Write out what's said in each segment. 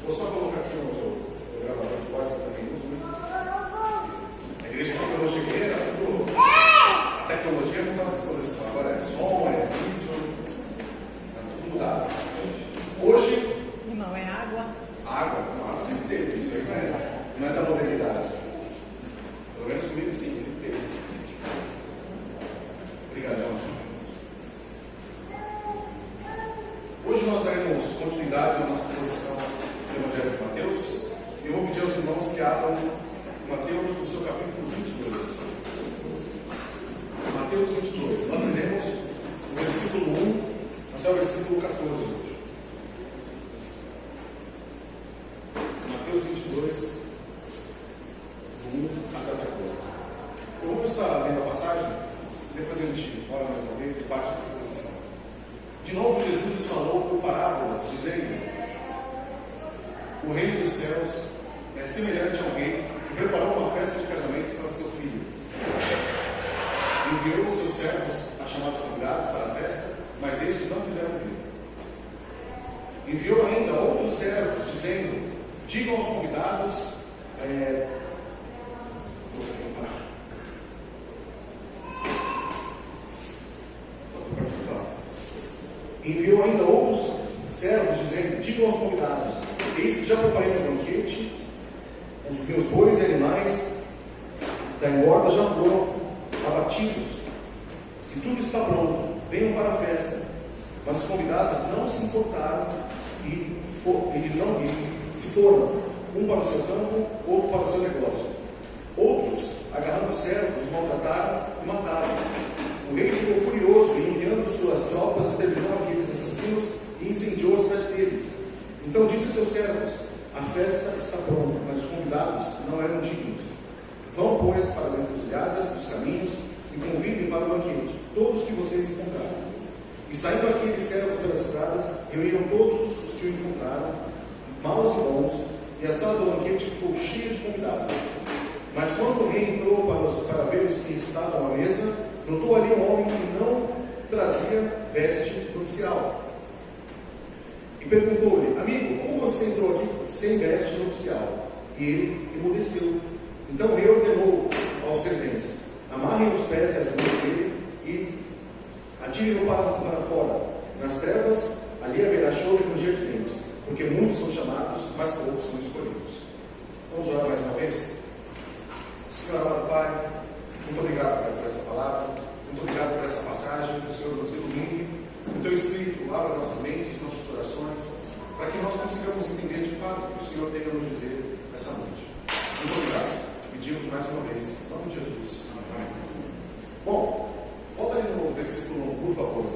Vou só colocar aqui o gravador de voz que eu também uso, né? A igreja que eu cheguei era tudo. A tecnologia não estava à disposição. Agora é som, é vídeo, está tudo mudado. Hoje. Irmão, é água? Água? Não, água sempre teve. Isso aí não é da modernidade. Pelo menos comigo sim, sempre teve. Obrigadão. Hoje nós daremos continuidade à nossa exposição do Evangelho de Mateus. E eu vou pedir aos irmãos que abram Mateus no seu capítulo 22. Mateus 22. Nós leremos o versículo 1 até o versículo 14 hoje. Mateus 22, do 1 até o 14. Eu vou estar lendo a passagem, depois a gente ora mais uma vez e parte da exposição. De novo, Jesus lhes falou por parábolas, dizendo: o reino dos céus é semelhante a alguém que preparou uma festa de casamento para o seu filho. Enviou os seus servos a chamar os convidados para a festa, mas estes não quiseram vir. Enviou ainda outros servos, dizendo: digam aos convidados, enviou ainda outros servos, dizendo: digam aos convidados, eis que já preparei um banquete, os meus bois e animais da engorda já foram abatidos, e tudo está pronto, venham para a festa. Mas os convidados não se importaram e se foram, um para o seu campo, outro para o seu negócio. Outros, agarrando os servos, os maltrataram e mataram. O rei ficou furioso e, enviando suas tropas, exterminou aqueles assassinos e incendiou a cidade deles. Então disse a seus servos: a festa está pronta, mas os convidados não eram dignos. Vão, pois, para as encruzilhadas dos caminhos e convidem para o banquete todos que vocês encontrarem. E saindo aqueles servos pelas estradas, reuniram todos os que o encontraram, maus e bons, e a sala do banquete ficou cheia de convidados. Mas quando o rei entrou para ver os que estavam à mesa, notou ali um homem que não trazia veste nupcial. E perguntou-lhe: amigo, como você entrou aqui sem veste nupcial? E ele emudeceu. Então o rei ordenou aos serventes: amarrem os pés e as mãos dele e atirem-no para fora. Nas trevas, ali haverá choro e ranger de dentes, porque muitos são chamados, mas poucos são escolhidos. Vamos orar mais uma vez? Senhor, amado Pai, muito obrigado, Pai, por essa palavra, muito obrigado por essa passagem, que o Senhor nos ilumine, que o Teu Espírito abra nossas mentes, nossos corações, para que nós consigamos entender de fato o que o Senhor tem a nos dizer essa noite. Muito obrigado. Te pedimos mais uma vez, em nome de Jesus. Amém. Bom, volta ali no versículo 1, por favor.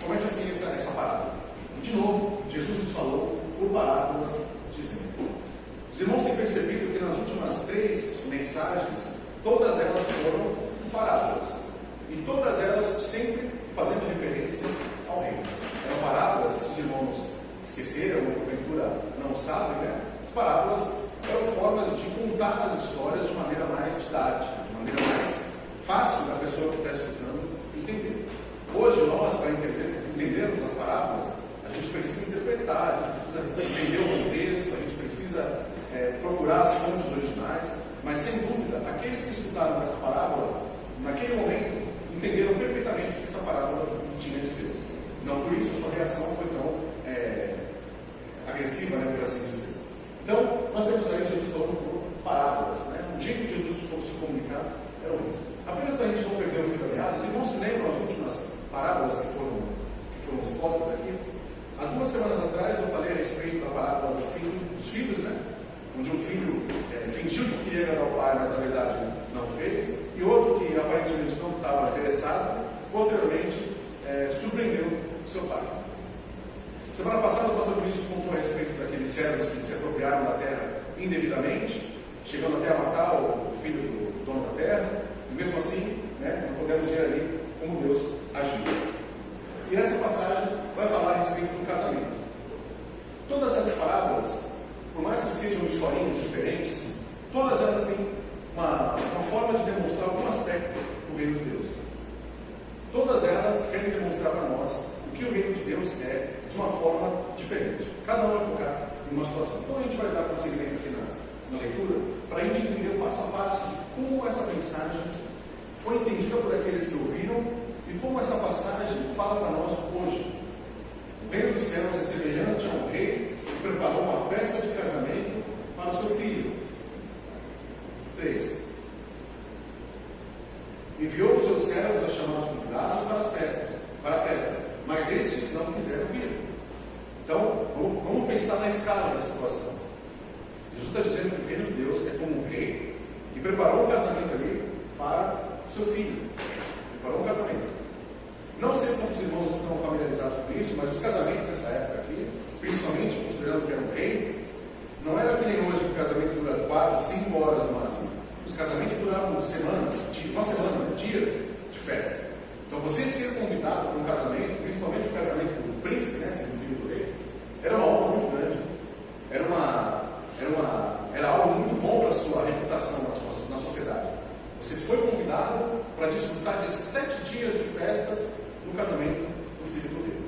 Começa assim essa parábola. De novo, Jesus lhes falou por parábolas, dizendo. Os irmãos têm percebido que nas últimas 3 mensagens, todas elas foram parábolas. E todas elas sempre fazendo referência ao reino. Eram parábolas, se os irmãos esqueceram ou porventura não sabem, né? As parábolas eram formas de contar as histórias de maneira mais didática, de maneira mais fácil da pessoa que está escutando entender. Hoje nós, para entendermos as parábolas, a gente precisa interpretar, a gente precisa entender o contexto, a gente precisa procurar as fontes originais, mas sem dúvida, aqueles que escutaram essa parábola, naquele momento, entenderam perfeitamente o que essa parábola tinha a dizer. Não por isso a sua reação foi tão agressiva, né, por assim dizer. Então, nós vemos aí Jesus falando por parábolas, né? O jeito de Jesus se comunicar era esse. Apenas para a gente não perder o fio da meada, os irmãos se lembram as últimas parábolas que foram expostas aqui? Há 2 semanas atrás eu falei a respeito da parábola dos filhos, né? Onde um filho fingiu que queria agradar o pai, mas na verdade não fez, e outro que aparentemente não estava interessado, posteriormente surpreendeu o seu pai. Semana passada o pastor Vinícius contou a respeito daqueles servos que se apropriaram da terra indevidamente, chegando até a matar o filho do dono da terra, e mesmo assim, né, não podemos ver ali como Deus agiu. E nessa passagem vai falar a respeito de um casamento. Todas essas parábolas, por mais que sejam historinhas diferentes, todas elas têm uma forma de demonstrar algum aspecto do reino de Deus. Todas elas querem demonstrar para nós o que o reino de Deus é de uma forma diferente. Cada um vai focar em uma situação. Então a gente vai dar prosseguimento aqui na leitura, para a gente entender o passo a passo de como essa mensagem foi entendida por aqueles que ouviram e como essa passagem fala para nós hoje. O reino dos céus é semelhante a um rei que preparou uma festa de casamento para o seu filho. 3. Enviou os seus servos a chamar os convidados para a festa, mas estes não quiseram vir. Então, vamos pensar na escala da situação. Jesus está dizendo que o reino de Deus é como um rei que preparou um casamento ali para o seu filho. Preparou um casamento. Não sei como os irmãos estão familiarizados com isso, mas os casamentos nessa época aqui, principalmente considerando que era um rei, não era que nem hoje que o casamento dura 4, 5 horas no máximo. Os casamentos duravam semanas, uma semana, dias de festa. Então você ser convidado para um casamento, principalmente o casamento do príncipe, né, sendo filho do rei, era uma honra muito grande. Era algo muito bom para a sua reputação na sociedade. Você foi convidado para desfrutar de 7 dias de festas no casamento do filho do rei.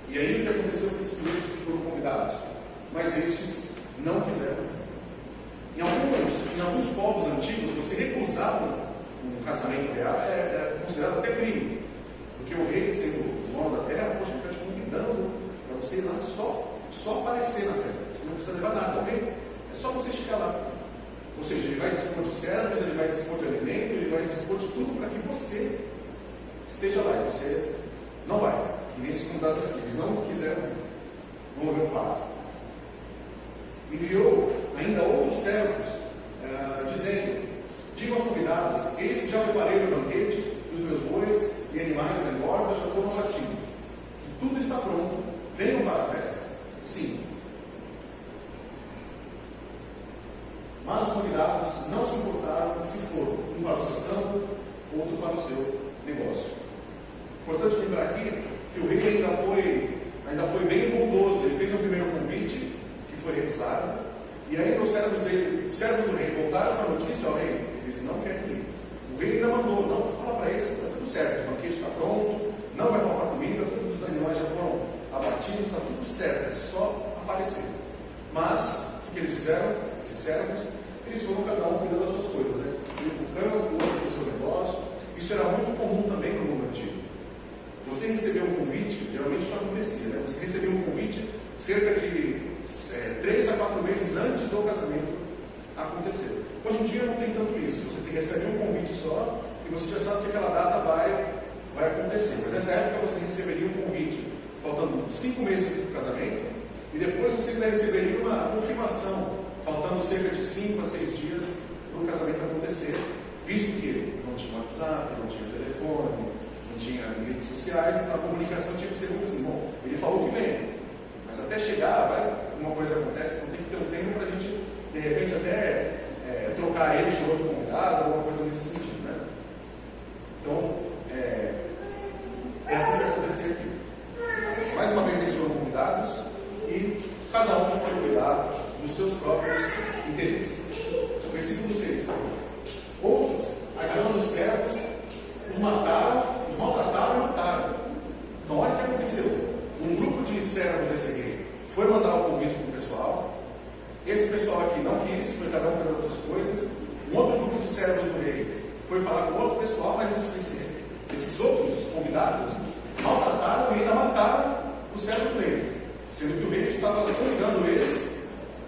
E aí o que aconteceu com esses filhos que foram convidados? Mas estes não quiseram. Em alguns povos antigos, você recusar um casamento real é considerado até crime. Porque o rei, sendo o dono da terra, poxa, ele está te convidando para você ir lá só aparecer na festa. Você não precisa levar nada, ok? É só você chegar lá. Ou seja, ele vai dispor de servos, ele vai dispor de alimento, ele vai dispor de tudo para que você esteja lá. E você não vai. E nesses convidados aqui, eles não quiseram mover o papo. Enviou ainda outros servos, dizendo: digam aos convidados, eis que já preparei o banquete, os meus bois e animais da engorda já foram abatidos. E tudo está pronto, venham para a festa. Sim. Mas os convidados não se importaram e se foram, um para o seu campo, outro para o seu negócio. Importante lembrar aqui que o rei ainda foi bem bondoso. Ele fez um primeiro convite, que foi recusado, e aí os servos do rei voltaram para a notícia ao rei. Eles não querem ir. O rei ainda mandou: não, fala para eles que está tudo certo, o banquete está pronto, não vai faltar comida, todos os animais já foram abatidos, está tudo certo, é só aparecer. Mas o que eles fizeram? Esses servos, eles foram cada um cuidando das suas coisas, né? Um para o campo, o outro para o seu negócio. Isso era muito comum também no mundo antigo. Você recebeu um convite, geralmente isso acontecia, né? Você recebeu um convite cerca de 3 a 4 meses antes do casamento acontecer. Hoje em dia não tem tanto isso. Você recebe um convite só e você já sabe que aquela data vai acontecer. Mas nessa época você receberia um convite faltando 5 meses do casamento e depois você ainda receberia uma confirmação faltando cerca de 5 a 6 dias para o casamento acontecer, visto que não tinha WhatsApp, não tinha telefone, não tinha redes sociais, então a comunicação tinha que ser muito assim: bom, ele falou que vem, mas até chegar, uma coisa acontece, então tem que ter um tempo para a gente, de repente, até trocar ele de outro convidado, alguma coisa nesse sentido, né? Então, essa vai acontecer aqui. Mais uma vez eles foram convidados e cada um foi cuidar dos seus próprios interesses. Versículo 6. Outros, agarrando os servos, os mataram, os maltrataram e mataram. Então, olha o que aconteceu. Um grupo de servos desse rei foi mandar o convite para o pessoal. Esse pessoal aqui não quis, foi cada um fazendo as suas coisas. Um outro grupo de servos do rei foi falar com outro pessoal, mas esses outros convidados maltrataram e ainda mataram os servos do rei, sendo que o rei estava convidando eles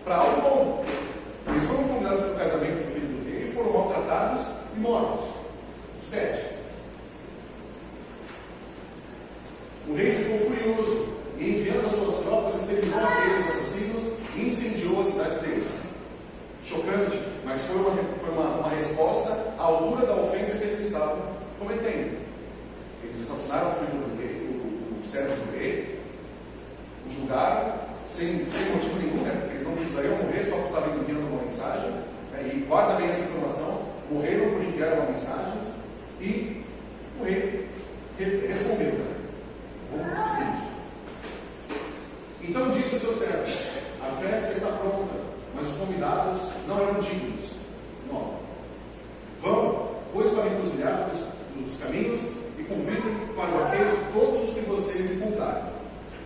para algo bom. Eles foram convidados para o casamento do filho do rei e foram maltratados e mortos. 7. O rei ficou furioso e, enviando as suas tropas, exterminou aqueles assassinos e incendiou a cidade deles. Chocante, mas foi uma resposta à altura da ofensa que eles estavam cometendo. Eles assassinaram o filho do rei, os servos do rei, o julgaram sem motivo nenhum, né? Porque eles não precisariam morrer só por estarem enviando uma mensagem, né? E guarda bem essa informação: morreram por enviar uma mensagem. E o rei respondeu, né? O seguinte: então disse aos seus servos: a festa está pronta, mas os convidados não eram dignos. 9. Vão, pois, para encruzilhadas dos caminhos e convidem para o banquete todos os que vocês encontrarem.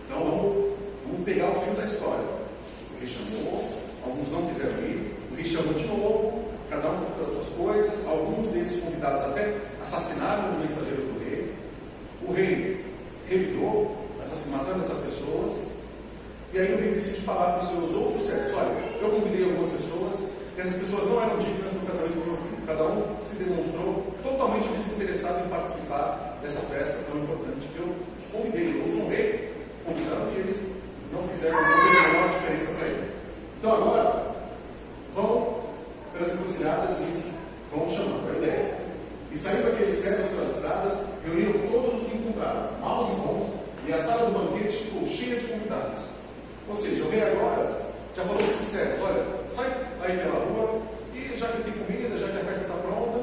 Então vamos Vamos pegar o fio da história. O rei chamou, alguns não quiseram ir, o rei chamou de novo, cada um com as suas coisas, alguns desses convidados até assassinaram os mensageiros do rei. O rei revidou, matando essas pessoas, e aí o rei decide falar com os seus outros servos: olha, eu convidei algumas pessoas, e essas pessoas não eram dignas do casamento do meu filho. Cada um se demonstrou totalmente desinteressado em participar dessa festa tão importante que eu os convidei, eu os honrei convidando, e eles não fizeram nenhuma diferença para eles. Então agora, vão pelas encruzilhadas e vão chamando. Aí desce. E saindo aqueles servos pelas estradas, reuniram todos os que encontraram, maus e bons, e a sala do banquete ficou cheia de convidados. Ou seja, o rei agora já falou para esses servos: olha, sai aí pela rua, e já que tem comida, já que a festa está pronta,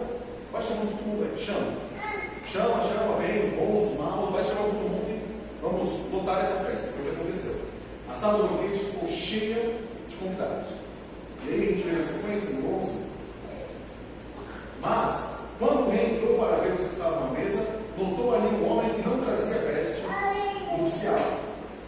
vai chamando todo mundo aí. Chama, vem os bons, os maus, vai chamar todo mundo e vamos lotar essa festa. Foi o que aconteceu. A sala do banquete ficou cheia de convidados. E aí a gente vê na sequência, no 11. Mas, quando o rei entrou para ver os que estavam na mesa, notou ali um homem que não trazia veste nupcial.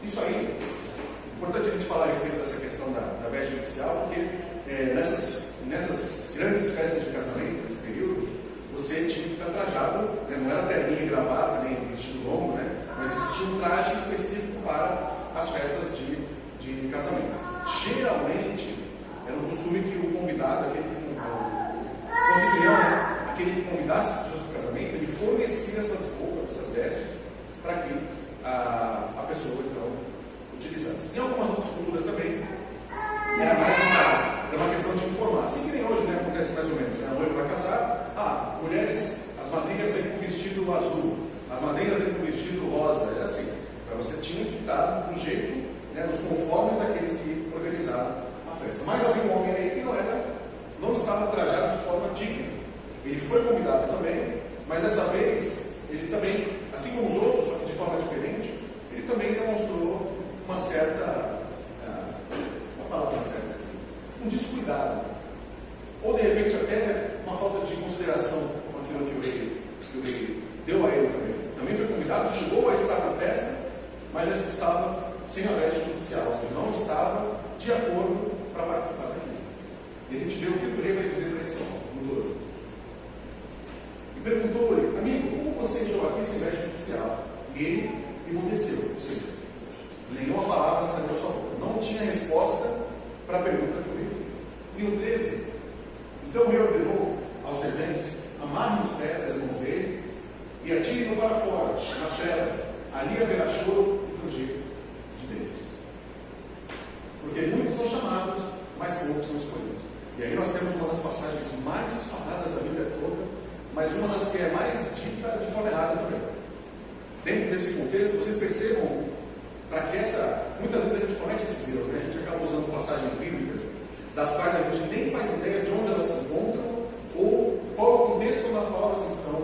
Isso aí, é importante a gente falar a respeito dessa questão da veste nupcial, porque nessas grandes festas de casamento, nesse período, você tinha que estar trajado, né? Não era terninho e gravata, nem vestido longo, né? Mas existia um traje específico para as festas de casamento. Geralmente, era um costume que o convidado, aquele que convidasse as pessoas para o casamento, ele fornecia essas roupas, essas vestes, para que a pessoa, então, utilizasse. Em algumas outras culturas também, era mais uma questão de informar. Assim que nem hoje, né, acontece mais ou menos. Né? A noiva vai casar, mulheres, as madrinhas vêm com vestido azul, as madrinhas vêm com vestido rosa, é assim. Mas você tinha que estar do jeito, né, nos conformes daqueles que organizaram a festa. Mas havia um homem aí que não estava trajado de forma digna. Ele foi convidado também, mas dessa vez, ele também, assim como os outros, só que de forma diferente, ele também demonstrou uma certa, um descuidado, ou de repente até uma falta de consideração com aquilo que o rei deu a ele também. Também foi convidado, chegou a estar na festa, mas já estava sem a veste nupcial, ou seja, não estava de acordo para participar daquilo. E a gente vê o que o rei vai dizer para esse homem, no 12. E perguntou-lhe: amigo, como você entrou aqui sem veste nupcial? E ele emudeceu, ou seja, nenhuma palavra saiu da sua boca. Não tinha resposta para a pergunta que o rei fez. E no 13, então o rei ordenou aos serventes: amarrem os pés e as mãos dele e atirem-no para fora, nas trevas. Ali haverá choro e ranger de dentes. Porque muitos são chamados, mas poucos são escolhidos. E aí nós temos uma das passagens mais faladas da Bíblia toda, mas uma das que é mais dita de forma errada também. Dentro desse contexto, vocês percebam, para que muitas vezes a gente comete esses erros, né? A gente acaba usando passagens bíblicas, das quais a gente nem faz ideia de onde elas se encontram, ou qual é o contexto na qual elas estão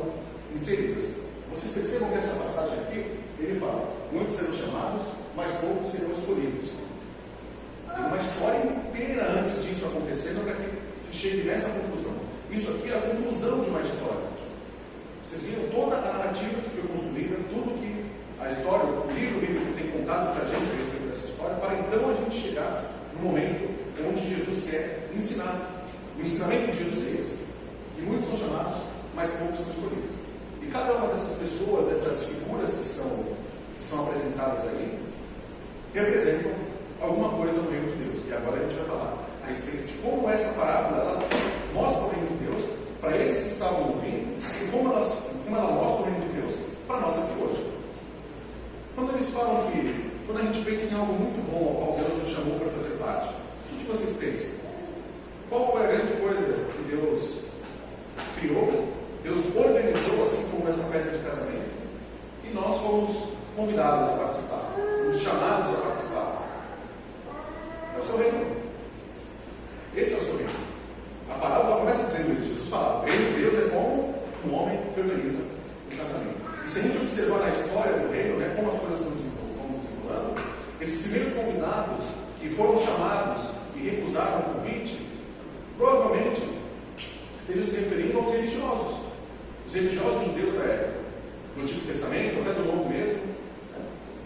inseridas. Vocês percebam que essa passagem aqui, ele fala: muitos serão chamados, mas poucos serão escolhidos. Tem uma história inteira antes disso acontecendo para que se chegue nessa conclusão. Isso aqui é a conclusão de uma história. Vocês viram toda a narrativa que foi construída, tudo que a história, o livro bíblico tem contado para a gente a respeito dessa história, para então a gente chegar no momento onde Jesus quer ensinar. O ensinamento de Jesus é esse: que muitos são chamados, mas poucos são escolhidos. E cada uma dessas pessoas, dessas figuras que são apresentadas aí, representam alguma coisa no reino de Deus. E agora a gente vai falar a respeito de como essa parábola ela mostra o reino de Deus para esses que estavam ouvindo, e como ela mostra o reino de Deus para nós aqui hoje. Quando eles falam que, quando a gente pensa em algo muito bom ao qual Deus nos chamou para fazer parte, o que vocês pensam? Qual foi a grande coisa que Deus criou? Deus organizou, assim como essa festa de casamento, e nós fomos convidados a participar, fomos chamados a participar. É o seu reino. Esse é o seu reino. A parábola começa dizendo isso. Jesus fala: o reino de Deus é como um homem que organiza um casamento. E se a gente observar na história do reino, né, como as coisas estão desenrolando, esses primeiros convidados que foram chamados e recusaram o convite, provavelmente estejam se referindo aos religiosos. Os religiosos judeus da época, do Antigo Testamento, até do Novo mesmo,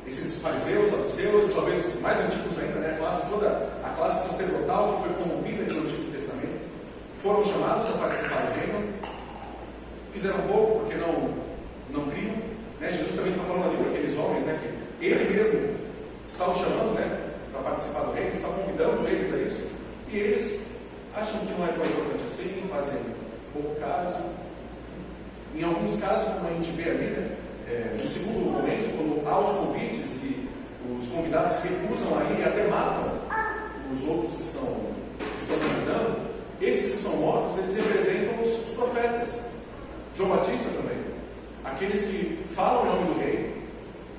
esses fariseus, saduceus, talvez os mais antigos ainda, né? A classe sacerdotal que foi corrompida no Antigo Testamento, foram chamados para participar do reino, fizeram pouco porque não criam, né? Jesus também está falando ali para aqueles homens, né, que ele mesmo está os chamando, né, para participar do reino, está convidando eles a isso, e eles acham que não é tão importante assim, fazem pouco caso. Em alguns casos, como a gente vê ali, né, no segundo momento, quando há os convites e os convidados se recusam aí e até matam os outros que estão convidando, esses que são mortos, eles representam os profetas. João Batista também. Aqueles que falam em nome do rei,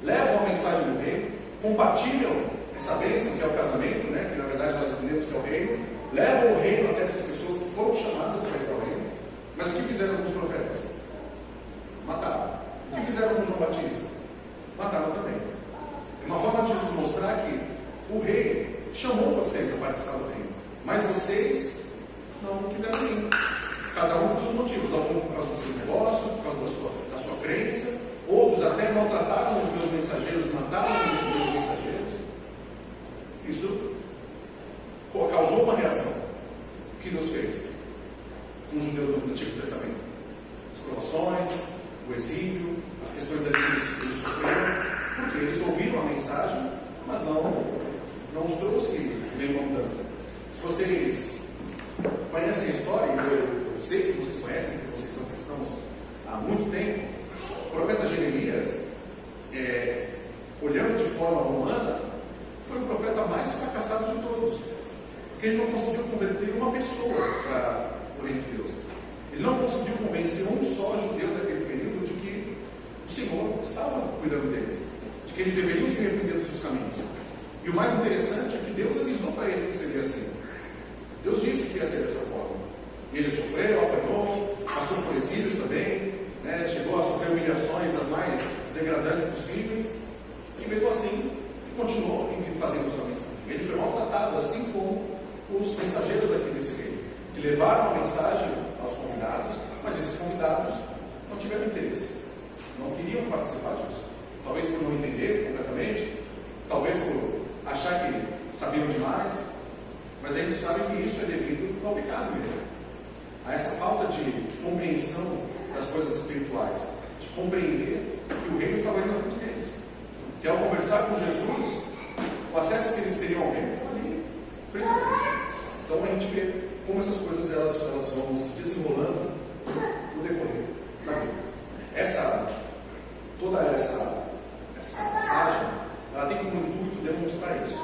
levam a mensagem do rei, compartilham essa bênção que é o casamento, né, que na verdade nós entendemos que é o reino, levam o reino até essas pessoas que foram chamadas para ir para o reino. Mas o que fizeram com os profetas? Mataram. O que fizeram com João Batista? Mataram também. É uma forma de Jesus mostrar que o rei chamou vocês a participar do reino, mas vocês não quiseram ir. Cada um por seus motivos, alguns por causa dos seus negócios, por causa da sua crença, outros até maltrataram os meus mensageiros, mataram os meus mensageiros. Isso causou uma reação. O que Deus fez com os judeus do Antigo Testamento? As provações, o exílio, as questões ali que eles sofreram, porque eles ouviram a mensagem, mas não os trouxe nenhuma mudança. Se vocês conhecem a história, eu sei que vocês conhecem, porque vocês são cristãos há muito tempo, o profeta Jeremias, olhando de forma humana, foi o profeta mais fracassado de todos, porque ele não conseguiu converter uma pessoa para o reino de Deus. Ele não conseguiu convencer um só judeu daquele período de que o Senhor estava cuidando deles, de que eles deveriam se arrepender dos seus caminhos. E o mais interessante é que Deus avisou para ele que seria assim. Deus disse que ia ser dessa forma. E ele sofreu, apanhou, passou por exílios também, né? Chegou a sofrer humilhações das mais degradantes possíveis, e mesmo assim ele continuou fazendo sua mensagem. Ele foi maltratado, assim como os mensageiros aqui desse reino, que levaram a mensagem aos convidados, mas esses convidados não tiveram interesse, não queriam participar disso. Talvez por não entender completamente, talvez por achar que sabiam demais, mas a gente sabe que isso é devido ao pecado mesmo, a essa falta de compreensão das coisas espirituais, de compreender que o reino estava ali na frente deles, que ao conversar com Jesus, o acesso que eles teriam ao reino estava ali, frente a frente. Então a gente vê como essas coisas elas vão se desenrolando no decorrer da vida. Toda essa passagem, ela tem como intuito demonstrar isso,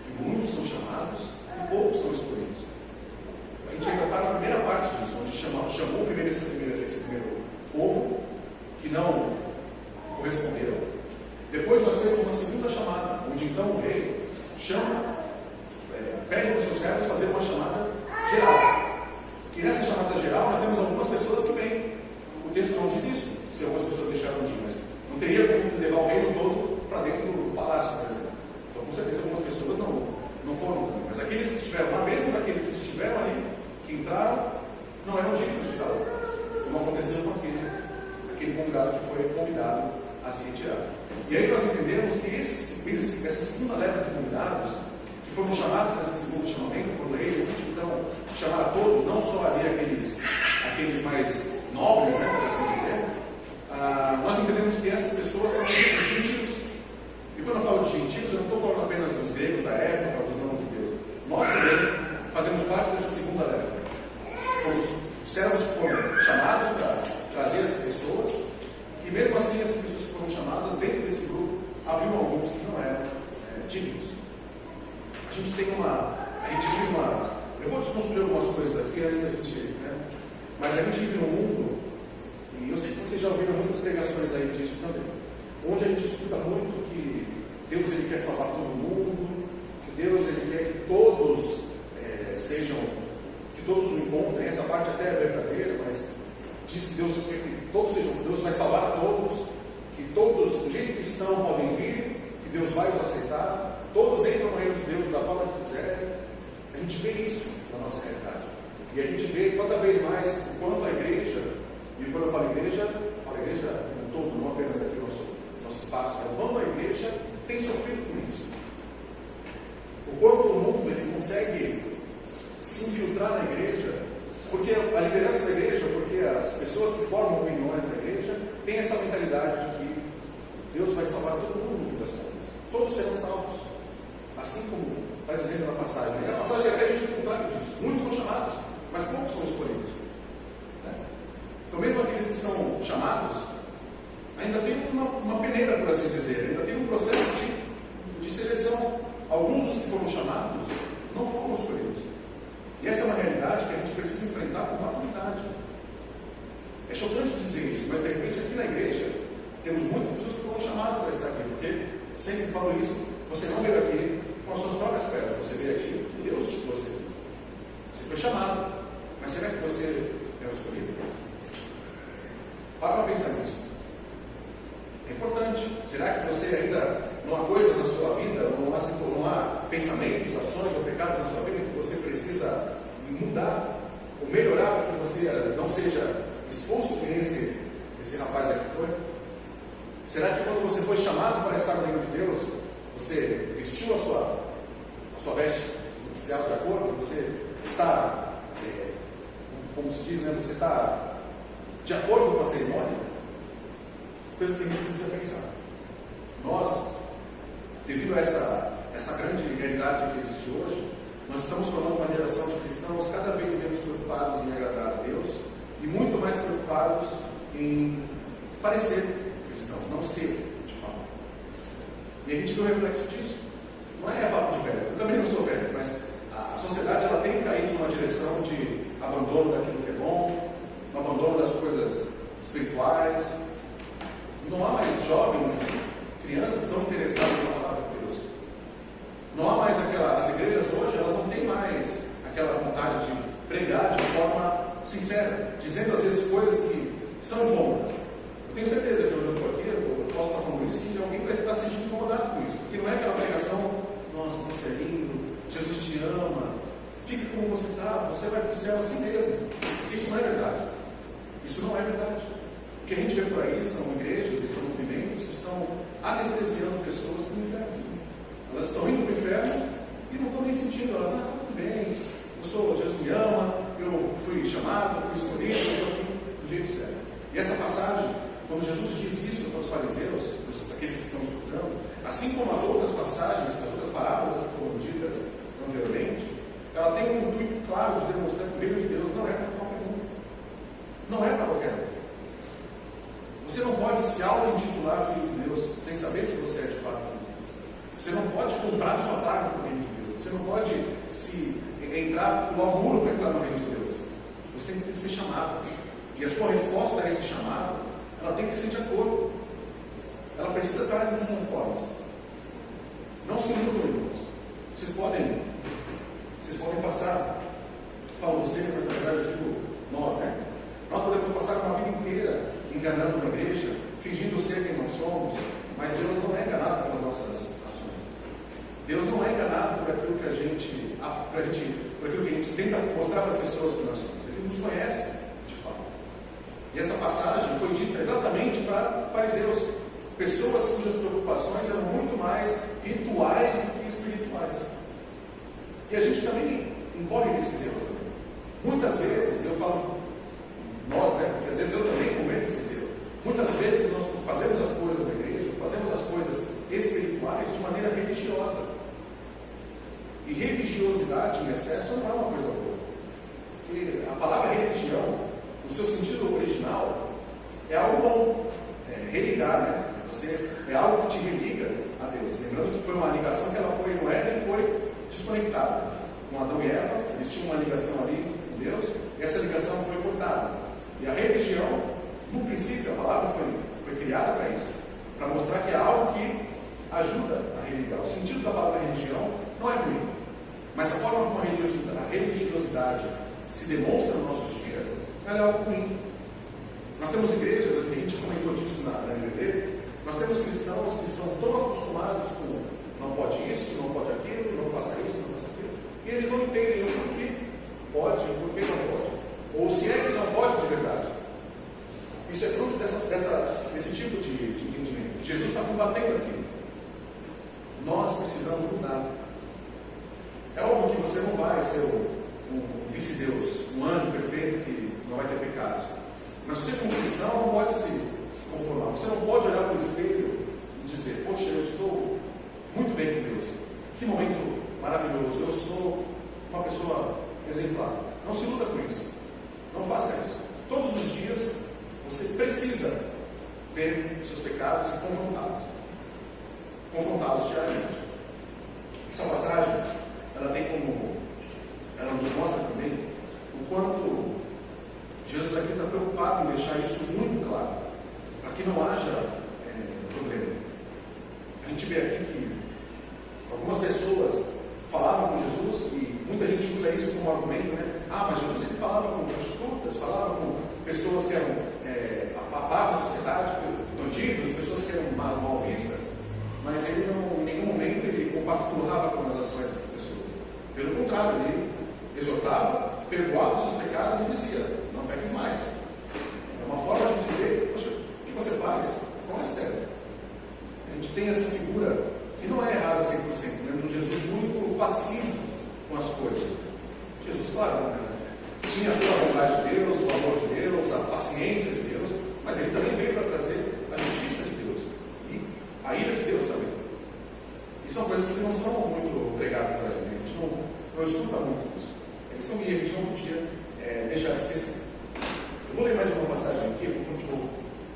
que muitos são chamados e poucos são escolhidos. A gente ainda está na primeira parte disso, onde chamou primeiro esse primeiro povo, que não corresponderam. Depois nós temos uma segunda chamada, onde então o rei pede para os seus servos fazer uma chamada geral. E nessa chamada geral nós temos algumas pessoas que vêm. O texto não diz isso, se algumas pessoas deixaram de ir, mas não teria como levar o reino todo para dentro do palácio, por exemplo. Então com certeza algumas pessoas não foram também. Mas aqueles que estiveram lá, mesmo daqueles que estiveram ali, que entraram, não eram dignos de estar lá. Como aconteceu com aquele convidado que foi convidado a se retirar. E aí nós entendemos que essa segunda leva de convidados, que foram chamados nesse segundo chamamento, quando o rei decide então chamar a todos, não só ali aqueles mais nobres, né, por assim dizer, nós entendemos que essas pessoas são os gentios. E quando eu falo de gentios, eu não estou falando apenas dos gregos da época, dos não-judeus. Nós também fazemos parte dessa segunda leva. Fomos os servos que foram chamados para trazer essas pessoas, e mesmo assim essas pessoas que foram chamadas, dentro desse grupo, haviam alguns que não eram dignos. A gente vive eu vou desconstruir algumas coisas aqui antes da gente, mas a gente vive num mundo, e eu sei que vocês já ouviram muitas pregações aí disso também, onde a gente escuta muito que Deus ele quer salvar todo mundo, que Deus ele quer que todos que todos o encontrem. Essa parte até é verdadeira, mas diz que Deus quer que todos sejam, Deus vai salvar a todos, que todos, do jeito que estão, podem vir, que Deus vai os aceitar, todos entram no reino de Deus da forma que quiserem. A gente vê isso na nossa realidade. E a gente vê cada vez mais o quanto a igreja, e quando eu falo igreja no todo, não apenas aqui no nosso espaço, mas quando a igreja realidade de que Deus vai salvar todo mundo no fim das contas. Todos serão salvos. Assim como está dizendo na passagem. A passagem até diz o contrário disso. Muitos são chamados, mas poucos são escolhidos. Então, mesmo aqueles que são chamados, ainda tem uma peneira, por assim dizer, ainda tem um processo de seleção. Alguns dos que foram chamados não foram escolhidos. E essa é uma realidade que a gente precisa enfrentar com maturidade. É chocante dizer isso, mas de repente aqui na igreja temos muitas pessoas que foram chamadas para estar aqui, porque sempre falo isso, você não veio aqui com as suas próprias pernas, você veio aqui e Deus te trouxe aqui. Você foi chamado, mas será que você é o escolhido? Para pensar nisso. É importante. Será que você ainda não há coisas na sua vida, não há pensamentos, ações ou pecados na sua vida que você precisa mudar ou melhorar para que você não seja expulso como esse rapaz aqui foi? Será que quando você foi chamado para estar no reino de Deus, você vestiu a sua veste nupcial de acordo? Você está, como se diz, você está de acordo com a cerimônia? Coisas que a gente precisa pensar. Nós, devido a essa grande realidade que existe hoje, nós estamos formando uma geração de cristãos cada vez menos preocupados em agradar a Deus e muito mais preocupados em parecer cristãos, não ser de fato. E a gente vê o reflexo disso. Não é papo de velho, eu também não sou velho, mas a sociedade ela tem caído numa direção de abandono daquilo que é bom, no abandono das coisas espirituais. Não há mais jovens, crianças tão interessadas na palavra de Deus. Não há mais as igrejas hoje, elas não têm mais aquela vontade de pregar de forma sincera, dizendo às vezes coisas que são incômodas. Eu tenho certeza que hoje eu estou aqui, eu posso estar falando isso, que alguém vai estar se sentindo incomodado com isso, porque não é aquela pregação, nossa, você é lindo, Jesus te ama, fique como você está, você vai para o céu assim mesmo. Isso não é verdade. Isso não é verdade. O que a gente vê por aí são igrejas e são movimentos que estão anestesiando pessoas para o inferno. Elas estão indo para o inferno e não estão nem sentindo. Elas, tudo bem, Jesus me ama, eu fui chamado, fui escolhido, eu estou aqui do jeito certo. E essa passagem, quando Jesus diz isso para os fariseus, aqueles que estão escutando, assim como as outras passagens, as outras parábolas que foram ditas anteriormente, ela tem um intuito claro de demonstrar que o reino de Deus não é para qualquer um. Não é para qualquer um. Você não pode se auto-intitular filho de Deus sem saber se você é de fato filho de Deus. Você não pode comprar sua vaga no reino de Deus. Você não pode pular o muro para entrar no reino de Deus. Você tem que ser chamado. E a sua resposta a esse chamado, ela tem que ser de acordo. Ela precisa estar nos conformes. Não se iludam, irmãos. Vocês podem passar, falo você, mas na verdade eu digo nós, né? Nós podemos passar uma vida inteira enganando uma igreja, fingindo ser quem não somos, mas Deus não é enganado pelas nossas ações. Deus não é enganado por aquilo que a gente tenta mostrar para as pessoas que nós somos. Ele nos conhece, de fato. E essa passagem foi dita exatamente para fariseus, pessoas cujas preocupações eram muito mais rituais do que espirituais. E a gente também incorre nesses erros também. Muitas vezes, eu falo nós, né? Porque às vezes eu também cometo esses erros. Muitas vezes nós fazemos as coisas da igreja, fazemos as coisas espirituais de maneira religiosa. E religiosidade em excesso não é uma coisa boa. Porque a palavra religião, no seu sentido original, é algo bom. É religar, né? É algo que te religa a Deus. Lembrando que foi uma ligação que ela foi no Éden e foi desconectada. Com Adão e Eva, eles tinham uma ligação ali com Deus, e essa ligação foi cortada. E a religião, no princípio, a palavra foi criada para isso, para mostrar que é algo que ajuda a religar. O sentido da palavra religião não é ruim, mas a forma como a religiosidade se demonstra nos nossos dias, ela é algo ruim. Nós temos igrejas, a gente comentou disso na IBD, nós temos cristãos que são tão acostumados com não pode isso, não pode aquilo, não faça isso, não faça aquilo, e eles não entendem o porquê pode e o porquê não pode, ou se é que não pode de verdade. Isso é fruto desse tipo de entendimento. Jesus está combatendo aqui. Nós precisamos mudar. É óbvio que você não vai ser um vice-deus, um anjo perfeito que não vai ter pecados. Mas você, como cristão, não pode se conformar. Você não pode olhar para o espelho e dizer: poxa, eu estou muito bem com Deus. Que momento maravilhoso. Eu sou uma pessoa exemplar. Não se iluda com isso. Não faça isso. Todos os dias você precisa ver seus pecados e confrontá-los diariamente. Essa passagem, ela nos mostra também o quanto Jesus aqui está preocupado em deixar isso muito claro, para que não haja problema. A gente vê aqui que algumas pessoas falavam com Jesus, e muita gente usa isso como argumento, né? Mas Jesus ele falava com prostitutas, falava com pessoas que eram abaixo da sociedade, bandidos, pessoas que eram mal vistas, mas ele não, em nenhum momento ele compactuava com as ações dessas pessoas. Pelo contrário, ele exortava, perdoava os seus pecados e dizia: não peques mais. É uma forma de dizer: poxa, o que você faz não é sério. A gente tem essa figura que não é errada 100%, né? Um Jesus muito passivo com as coisas. Jesus, claro, tinha toda a vontade de Deus, o amor de Deus, a paciência de Deus, mas ele também veio para trazer a justiça de Deus e a ira de Deus também. E são coisas que não são muito pregadas para ele, a gente não escuta muito isso. Eles são, e a gente não podia deixar de esquecer. Eu vou ler mais uma passagem aqui, eu continuo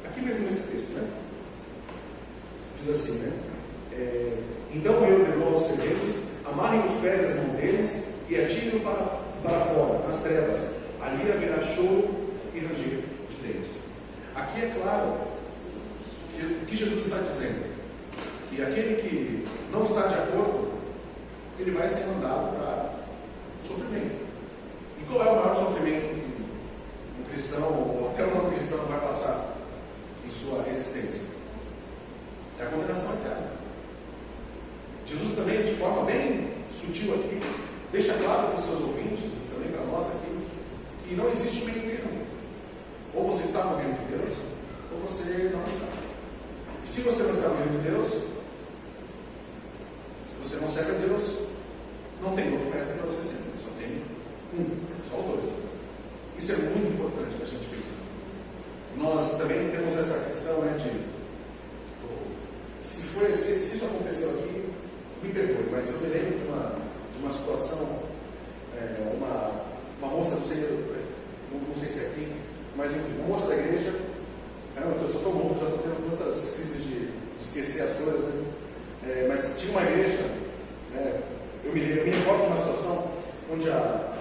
aqui mesmo nesse texto, né? Diz assim, né? Então ele ordenou aos serventes: amarrem os pés das mãos deles e atirem-o para fora, nas trevas. Ali haverá choro e ranger de dentes. Aqui é claro o que Jesus está dizendo: que aquele que não está de acordo, ele vai ser mandado para sofrimento. E qual é o maior sofrimento que um cristão, ou até um não cristão, vai passar em sua existência? É a condenação eterna. Jesus também, de forma bem sutil aqui, deixa claro para os seus ouvintes, e também para nós aqui, que não existe meio termo. Ou você está no reino de Deus, ou você não está. E se você não está no reino de Deus, se você não serve a Deus, não tem outro mestre para você servir, só tem só os dois. Isso é muito importante para a gente pensar. Nós também temos essa questão, né, de se isso aconteceu aqui, me perdoe, mas eu me lembro de uma situação, uma moça, não sei se é aqui, mas enfim, uma moça da igreja. Eu sou tão novo, já estou tendo tantas crises de esquecer as coisas, né? Mas tinha uma igreja, eu me recordo de uma situação onde a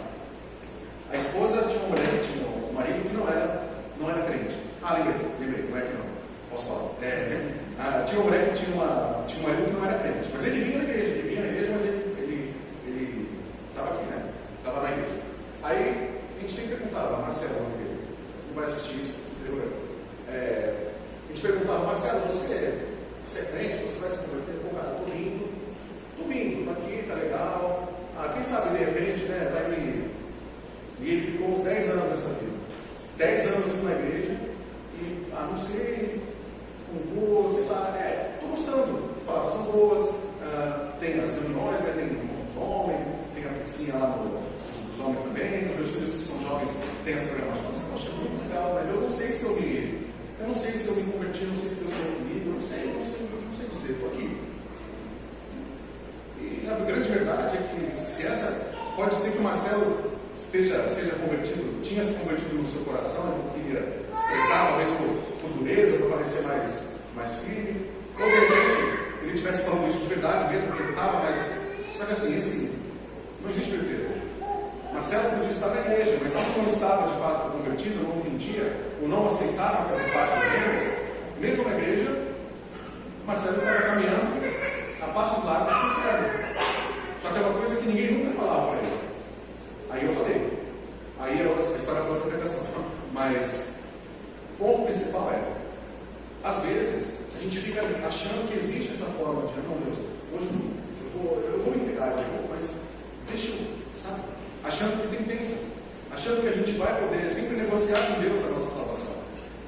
esposa tinha uma mulher que tinha um marido que não era crente. Lembrei, não é que não, posso falar. Tinha uma mulher que tinha um marido que não era crente, mas ele vinha na igreja, mas ele estava aqui, né? Estava na igreja. Aí a gente sempre perguntava: Marcelo, não vai assistir isso, a gente perguntava: Marcelo, você é crente? Você vai se converter? Pô, cara, estou vindo, estou aqui, tá legal. Quem sabe de repente, né, vai me. E ele ficou uns 10 anos nessa vida. 10 anos indo na igreja e, não sei, com boas, sei lá, estou gostando. As palavras são boas, tem as reuniões, né, tem os homens, tem a pizzinha lá dos homens também, meus filhos que são jovens têm as programações, poxa, muito legal, mas eu não sei se eu me converti, não sei se Deus falou comigo, não sei dizer, estou aqui. E a grande verdade é que pode ser que o Marcelo seja convertido, tinha se convertido no seu coração, ele queria expressar, talvez por dureza, para parecer mais firme, ou de repente ele estivesse falando isso de verdade mesmo, porque ele estava, mas só que assim, não existe verdadeiro. Marcelo podia estar na igreja, mas se não estava de fato convertido, não entendia, ou não aceitava fazer parte do reino, mesmo na igreja, Marcelo estava caminhando a passos largos para o inferno. Só que é uma coisa que ninguém nunca falava para ele. Aí eu falei, aí a história da outra pregação, mas o ponto principal às vezes, a gente fica achando que existe essa forma de, não, Deus, hoje eu vou me pegar, mas deixa eu, sabe? Achando que tem tempo, achando que a gente vai poder sempre negociar com Deus a nossa salvação,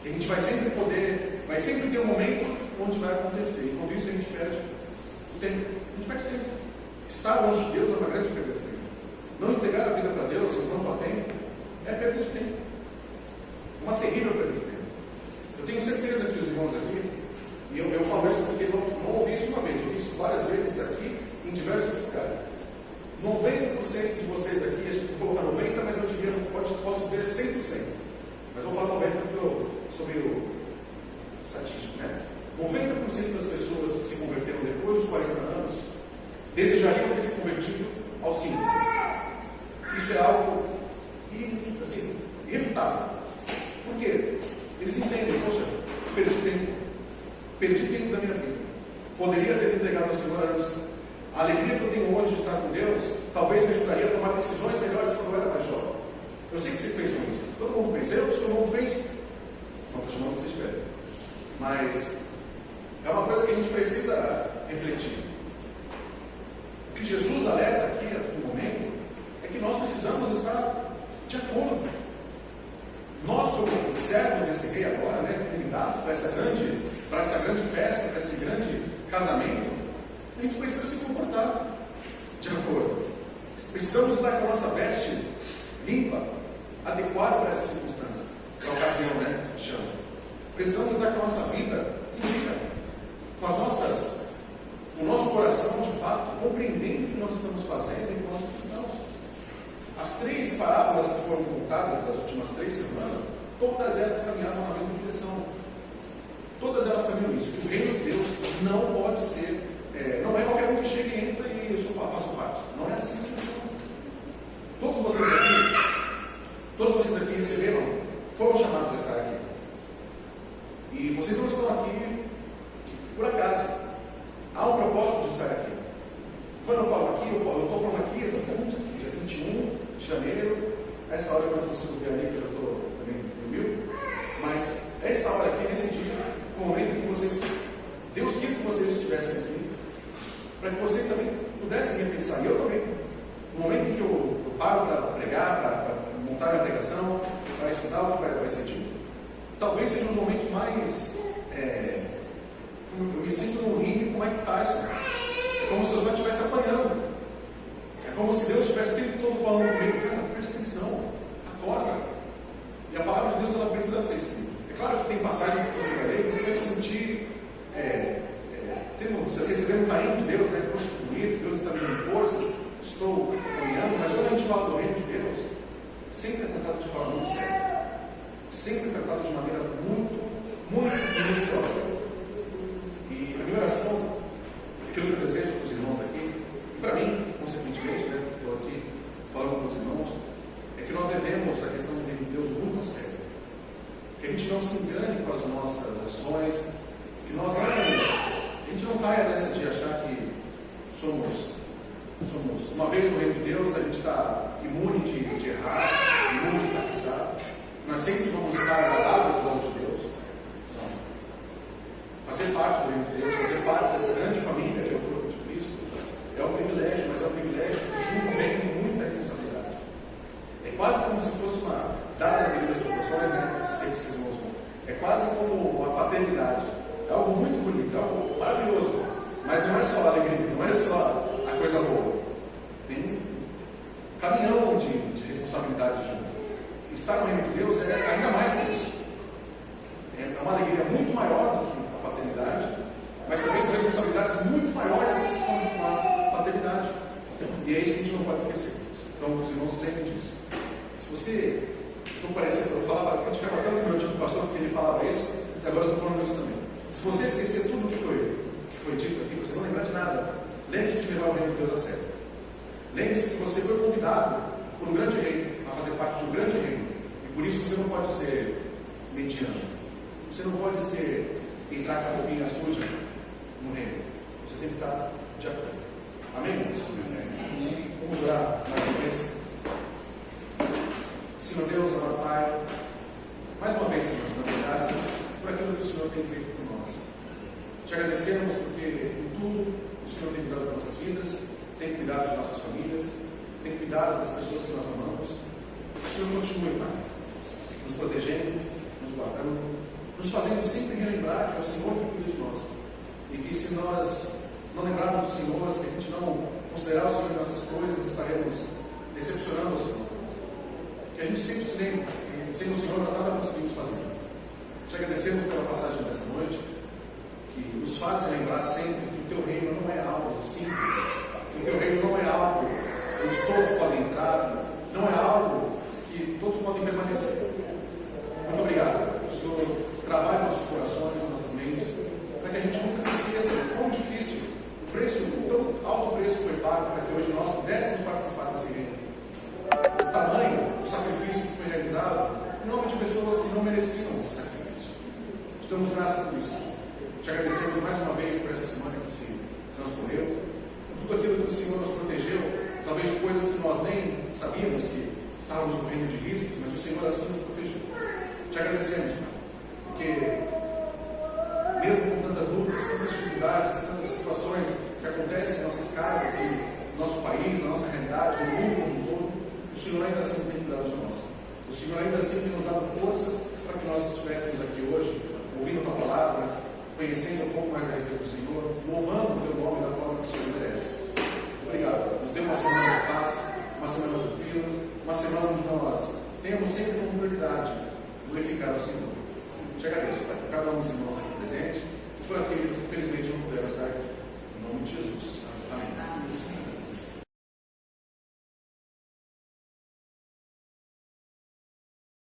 que a gente vai sempre ter um momento onde vai acontecer, e quando isso a gente perde o tempo, a gente perde tempo. Estar longe de Deus é uma grande perda de tempo. Não entregar a vida para Deus enquanto há tempo é perda de tempo, uma terrível perda de tempo. Eu tenho certeza que os irmãos aqui, e eu falo isso porque não ouvi isso uma vez, eu ouvi isso várias vezes aqui, em diversos lugares. 90% de vocês aqui, a gente coloca 90%, mas eu diria, posso dizer 100%. Mas vou falar 90% porque eu sou meio estatístico, né? 90% das pessoas que se converteram depois dos 40 anos desejariam ter se convertido aos 15. Isso é algo assim, irrefutável. Por quê? Eles entendem, poxa, perdi tempo da minha vida. Poderia ter me entregado ao Senhor antes. A alegria que eu tenho hoje de estar com Deus talvez me ajudaria a tomar decisões melhores quando eu era mais jovem. Eu sei que vocês pensam isso. Todo mundo pensa. Eu sou novo, penso. Não estou chamando vocês de velhos. Mas é uma coisa que a gente precisa refletir. O que Jesus alerta aqui no momento é que nós precisamos estar de acordo. Nós, como servos desse rei agora, né, convidados para essa grande festa, para esse grande casamento, a gente precisa se comportar de acordo. Precisamos estar com a nossa veste limpa, adequada para essa circunstância, para a ocasião, né, que se chama. Precisamos estar com a nossa vida digna, com o nosso coração, de fato, compreendendo o que nós estamos fazendo enquanto cristãos. As 3 parábolas que foram contadas das últimas 3 semanas, todas elas caminhavam na mesma direção. Todas elas caminham isso. O reino de Deus não pode ser, não é qualquer um que chega e entra e eu faço parte. Não é assim que funciona. Todos vocês aqui receberam, foram chamados a estar aqui. E vocês não estão aqui por acaso. Há um propósito de estar aqui. Quando eu falo aqui, eu estou falando aqui exatamente aqui, dia 21 de janeiro, essa hora que eu não consigo ver ali, que eu já estou também humilde, mas essa hora aqui, nesse dia, foi o momento que Deus quis que vocês estivessem aqui, para que vocês também pudessem repensar, e eu também, no momento em que eu paro para pregar, para montar minha pregação, para estudar o que vai ser dito, talvez sejam os momentos mais, eu me sinto no ringue como é que está isso. É como se eu só estivesse apanhando. É como se Deus estivesse o tempo todo falando comigo, cara, presta atenção, acorda. E a palavra de Deus, ela precisa ser escrita. É claro que tem passagens que você vai ler, você vai sentir, você recebendo um carinho de Deus, né? Poxa, que bonito, Deus está me dando força, estou caminhando, mas quando a gente fala do reino de Deus, sempre é tratado de forma muito séria. Sempre é tratado de maneira muito, muito minuciosa. E a minha oração, aquilo que eu desejo para os irmãos aqui, e para mim, consequentemente, né, estou aqui falando com os irmãos, é que nós devemos a questão do reino de Deus muito a sério. Que a gente não se engane com as nossas ações, que a gente não caia nessa de achar que somos uma vez no reino de Deus, a gente está imune de errar, imune de fracassar. Nós sempre vamos estar agradáveis aos olhos de Deus. Não. Fazer parte do reino de Deus, fazer parte dessa grande família que é o corpo de Cristo, é um privilégio, mas é um privilégio que junto vem com muita responsabilidade. É quase como se fosse uma, dada as devidas proporções, né? Sei que vocês vão. É quase como uma paternidade. É algo muito bonito, é algo maravilhoso. Mas não é só a alegria, não é só a coisa boa. Tem um caminhão de responsabilidades junto. Estar no reino de Deus é ainda mais que isso. É uma alegria muito maior do que a paternidade, mas também são responsabilidades muito maiores do que a paternidade. E é isso que a gente não pode esquecer. Então, os irmãos se lembrem disso. Se você, estou parecendo, eu criticava tanto o meu antigo pastor porque ele falava isso, e agora eu estou falando isso também. Se você esquecer tudo que foi dito aqui, você não lembrar de nada, lembre-se de levar o reino de Deus a sério. Lembre-se que você foi convidado por um grande rei a fazer parte de um grande reino. E por isso você não pode ser mediano. Você não pode entrar com a roupinha suja no reino. Você tem que estar de acordo. Amém? Amém. Vamos orar mais uma vez. Senhor Deus, amado Pai, mais uma vez, Senhor, te damos graças por aquilo que o Senhor tem feito por nós. Te agradecemos porque em tudo o Senhor tem cuidado das nossas vidas, tem cuidado de nossas famílias, tem cuidado das pessoas que nós amamos. O Senhor continue, Pai, nos protegendo, nos guardando, nos fazendo sempre relembrar que é o Senhor que cuida de nós. E que se nós não lembrarmos do Senhor, se a gente não considerar o Senhor em nossas coisas, estaremos decepcionando o Senhor. Que a gente sempre se lembre que sem o Senhor nós nada conseguimos fazer. Te agradecemos pela passagem dessa noite, que nos faz lembrar sempre que o teu reino não é algo simples, que o teu reino não é algo onde todos podem entrar, não é algo que todos podem permanecer. Muito obrigado. O Senhor trabalhe nossos corações, nossas mentes, para que a gente nunca se esqueça de quão difícil o preço, o tão alto preço foi pago para que hoje nós pudéssemos participar desse reino. O tamanho do sacrifício que foi realizado em nome de pessoas que não mereciam esse sacrifício. Te damos graças por isso. Te agradecemos mais uma vez por essa semana que se transcorreu, por tudo aquilo que o Senhor nos protegeu, talvez de coisas que nós nem sabíamos que estávamos correndo de riscos, mas o Senhor assim nos protegeu. Te agradecemos, Pai, porque mesmo com tantas dúvidas, tantas dificuldades, tantas situações que acontecem em nossas casas, no nosso país, na nossa realidade, no mundo como um todo, o Senhor ainda assim tem cuidado de nós. O Senhor ainda assim tem nos dado forças para que nós estivéssemos aqui hoje, ouvindo a Tua palavra, conhecendo um pouco mais a respeito do Senhor, louvando o Teu nome da forma que o Senhor merece. Obrigado. Nos dê uma semana de paz, uma semana tranquila, uma semana onde nós temos sempre como prioridade glorificar o Senhor. Te agradeço, Pai, por cada um dos irmãos aqui presentes,